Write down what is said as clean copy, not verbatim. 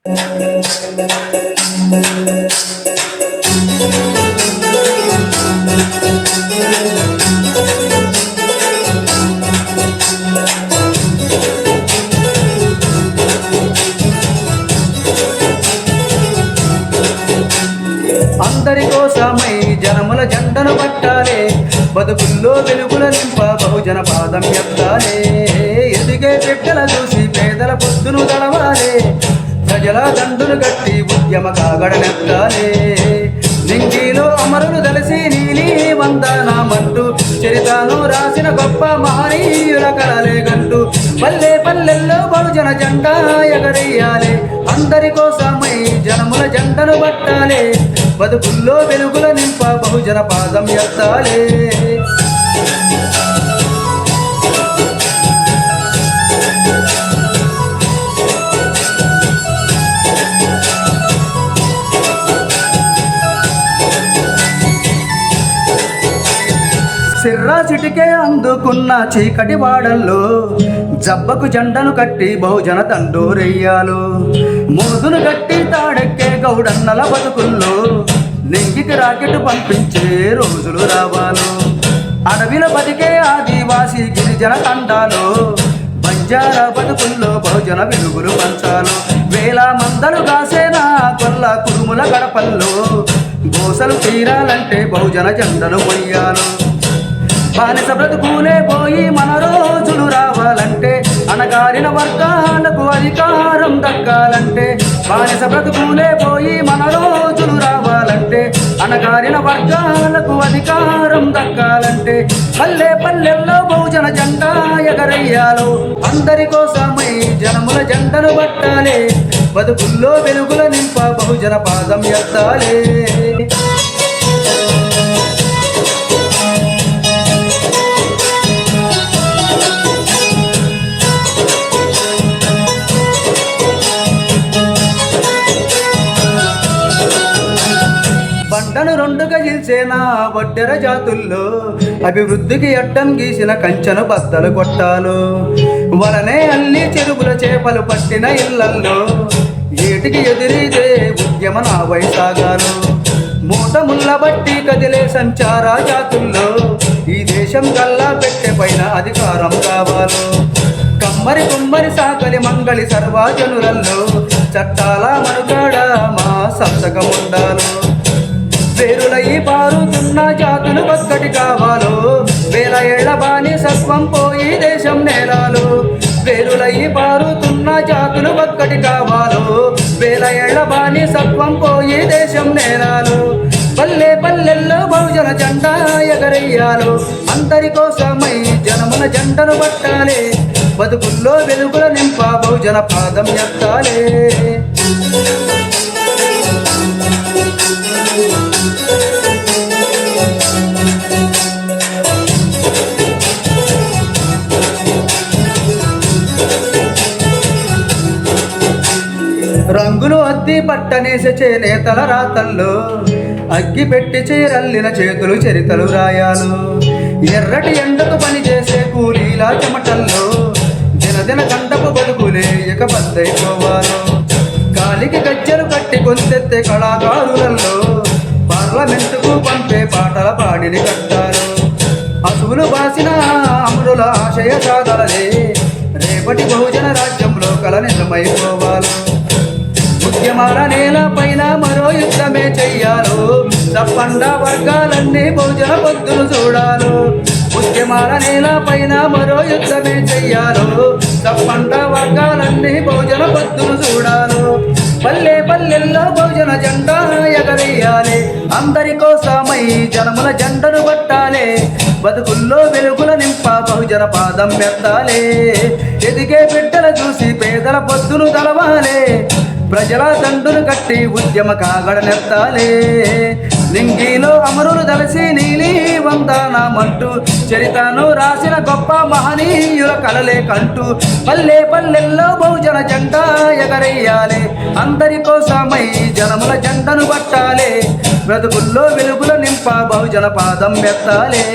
అందరి కోసమై జనముల జెండను పట్టాలే, బతుకుల్లో వెలుగుల నింప బహుజన పాదం ఎత్తాలే. ఎదిగే బిడ్డల చూసి పేదల పొద్దును గడవాలే, ప్రజల దండును గట్టి ఉద్యమ కాగడనెత్తాలే. నింగిలో అమరులు దలసి నీలి వందనామంటూ చరితను రాసిన గొప్ప మహనీయుల కలలే గంటూ పల్లె పల్లెల్లో బహుజన జెండా ఎగరేయాలే. అందరి కోసమై జనముల జెండను పట్టాలే, బతుకుల్లో వెలుగుల నింప బహుజన పాదం ఎత్తాలే. సిర్రా చిటికే అందుకున్న చీకటి వాడల్లో జబ్బకు జెండను కట్టి బహుజన తండూరెయ్యాలు. మోదును గట్టి తాడెక్కే గౌడన్నల బతుకుల్లో నెంగికి రాకెట్ పంపించే రోజులు రావాలు. అడవిల బతికే ఆదివాసీ గిరిజన తండాలు బంజారా బతుకుల్లో బహుజన వెలుగులు పంచాలు. వేల మందలు కాసేనా కొల్ల కురుముల గడపల్లో గోసలు తీరాలంటే బహుజన జెండను పొయ్యాలు. బానిస బ్రతుకులే పోయి మన రోజులు రావాలంటే, అణగారిన వర్గాలకు అధికారం దక్కాలంటే. బానిస బ్రతుకులే పోయి మన రోజులు రావాలంటే, అణగారిన వర్గాలకు అధికారం దక్కాలంటే. పల్లె పల్లెల్లో బహుజన జెండా ఎగరయ్యాలో, అందరి కోసమై జనముల జెండను పట్టాలే, బతుకుల్లో వెలుగుల నింప బహుజన పాదం ఎత్తాలే. బండను రెండుగా గీల్చేనా వడ్డెర జాతుల్లో అభివృద్ధికి అడ్డం గీసిన కంచెను బద్దలు కొట్టాలు. వలనే అల్లి చెరువుల చేపలు పట్టిన ఇళ్లల్లో ఏటికి ఎదిరిదే ఉద్యమ నావై సాగాలు. మూట ముళ్ళ బట్టి కదిలే సంచార జాతుల్లో ఈ దేశం గల్లా పెట్టె పైన అధికారం కావాలు. కమ్మరి కుమ్మరి సాకలి మంగళి సర్వజనులలో చట్టాల మనుగాడ మా సంతకం ఉండాలు. వేరులై పారుతున్న జాతులు ఒక్కటి కావాలో, వేల ఏళ్ల బానిసత్వం పోయి దేశం నేలాలు. వేరులై పారుతున్న జాతులు ఒక్కటి కావాలో, వేల ఏళ్ల బానిసత్వం పోయి దేశం నేలాలు. పల్లె పల్లెల్లో బహుజన జెండా ఎగరయ్యాలు, అందరి కోసమై జనముల జెండను పట్టాలే, బతుకుల్లో వెలుగుల నింప బహుజన పాదం ఎత్తాలే. రంగులు అద్ది పట్టనేసే చేనేతల రాతల్లో అగ్గి పెట్టి చీరల్లిన చేతులు చరితలు రాయాలు. ఎర్రటి ఎండకు పనిచేసే కూలీల చెమటల్లో దినదిన గంటపు బతుకులే ఇక బద్దైపోవాలు. కాలికి గజ్జలు కట్టి గొంతెత్తే కళాకారులలో పార్లమెంటుకు పంపే పాటల పాడిని కట్టారు. అసువులు బాసిన అమరుల ఆశయ సాధనలే రేపటి బహుజన రాజ్యంలో కల నిజమైపోవాలి. ఉద్యమాల నేల పైన మరో యుద్ధమే చెయ్యాలు, తప్పండా వర్గాలన్నీ బహుజన పొద్దును చూడాలు. ఉద్యమాల నేల పైన మరో యుద్ధమే చెయ్యాలు, తప్పండా వర్గాలన్నీ బహుజన పొద్దును చూడాలు. పల్లె పల్లెల్లో బహుజన జెండా ఎగరేయాలి, అందరి కోసమై జనముల జెండను పట్టాలే, బతుకుల్లో వెలుగుల నింప బహుజన పాదం ఎత్తాలే. ఎదిగే బిడ్డల చూసి పేదల పొద్దును తలవాలే, ప్రజల దండును కట్టి ఉద్యమ కాగడనెత్తాలే. నింగిలో అమరులు దలసి నీలి వందనామంటూ చరితను రాసిన గొప్ప మహనీయుల కలలే కంటూ పల్లె పల్లెల్లో బహుజన జెండా ఎగరేయాలి, అందరి కోసమై జనముల జెండను పట్టాలే, బ్రతుకుల్లో వెలుగుల నింప బహుజన పాదం ఎత్తాలే.